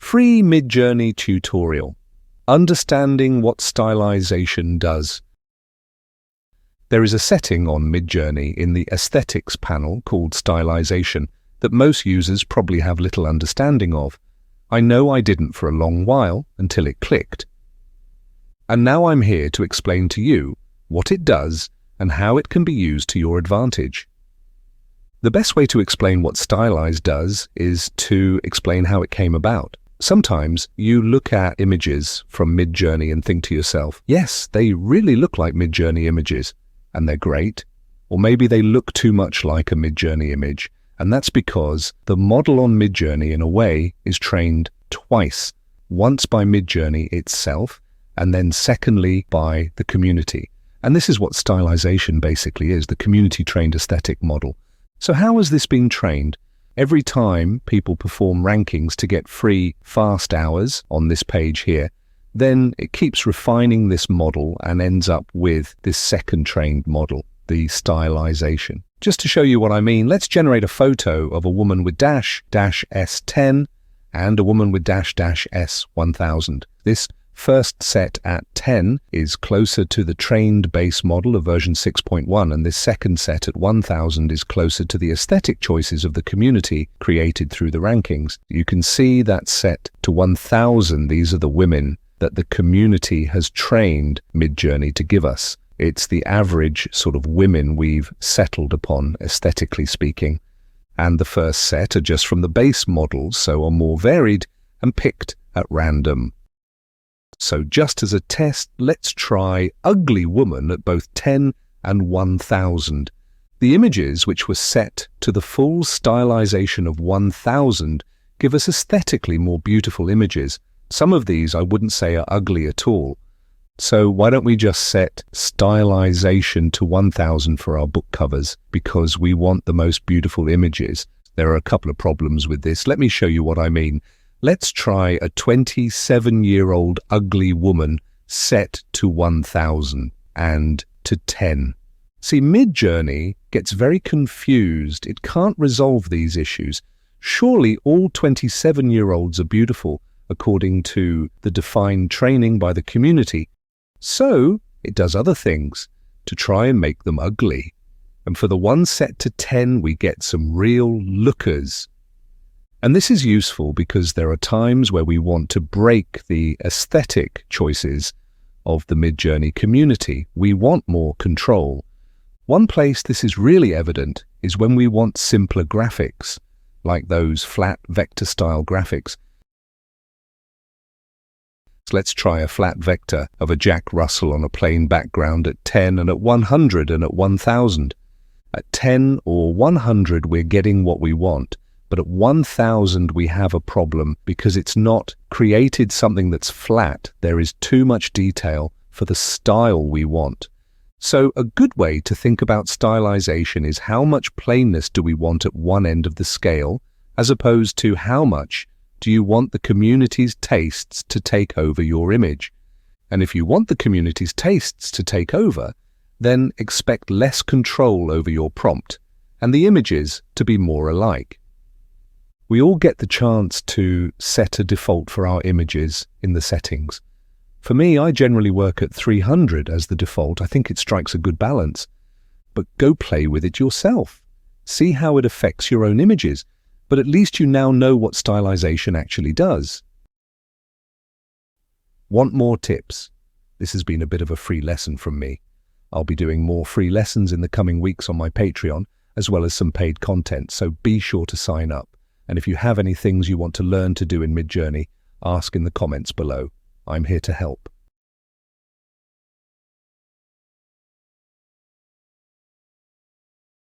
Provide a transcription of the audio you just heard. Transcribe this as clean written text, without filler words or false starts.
Free MidJourney tutorial. Understanding what stylization does. There is a setting on MidJourney in the Aesthetics panel called Stylization that most users probably have little understanding of. I know I didn't for a long while until it clicked. And now I'm here to explain to you what it does and how it can be used to your advantage. The best way to explain what Stylize does is to explain how it came about. Sometimes you look at images from MidJourney and think to yourself, yes, they really look like MidJourney images, and they're great. Or maybe they look too much like a MidJourney image, and that's because the model on MidJourney, in a way, is trained twice. Once by MidJourney itself, and then secondly by the community. And this is what stylization basically is, the community-trained aesthetic model. So how has this been trained? Every time people perform rankings to get free fast hours on this page here, then it keeps refining this model and ends up with this second trained model, the stylization. Just to show you what I mean, let's generate a photo of a woman with -S10 and a woman with -S1000. This first set at 10 is closer to the trained base model of version 6.1, and this second set at 1000 is closer to the aesthetic choices of the community created through the rankings. You can see that set to 1000, these are the women that the community has trained MidJourney to give us. It's the average sort of women we've settled upon, aesthetically speaking. And the first set are just from the base models, so are more varied and picked at random. So just as a test, let's try ugly woman at both 10 and 1000. The images which were set to the full stylization of 1000 give us aesthetically more beautiful images. Some of these I wouldn't say are ugly at all. So why don't we just set stylization to 1000 for our book covers, because we want the most beautiful images. There are a couple of problems with this. Let me show you what I mean. Let's try a 27-year-old ugly woman set to 1000 and to 10. See, MidJourney gets very confused. It can't resolve these issues. Surely all 27-year-olds are beautiful according to the defined training by the community. So it does other things to try and make them ugly. And for the one set to 10, we get some real lookers. And this is useful because there are times where we want to break the aesthetic choices of the MidJourney community. We want more control. One place this is really evident is when we want simpler graphics, like those flat vector style graphics. So let's try a flat vector of a Jack Russell on a plain background at 10 and at 100 and at 1000. At 10 or 100 we're getting what we want. But at 1000 we have a problem because it's not created something that's flat. There is too much detail for the style we want. So a good way to think about stylization is how much plainness do we want at one end of the scale, as opposed to how much do you want the community's tastes to take over your image. And if you want the community's tastes to take over, then expect less control over your prompt and the images to be more alike. We all get the chance to set a default for our images in the settings. For me, I generally work at 300 as the default. I think it strikes a good balance. But go play with it yourself. See how it affects your own images. But at least you now know what stylization actually does. Want more tips? This has been a bit of a free lesson from me. I'll be doing more free lessons in the coming weeks on my Patreon, as well as some paid content, so be sure to sign up. And if you have any things you want to learn to do in MidJourney, ask in the comments below. I'm here to help.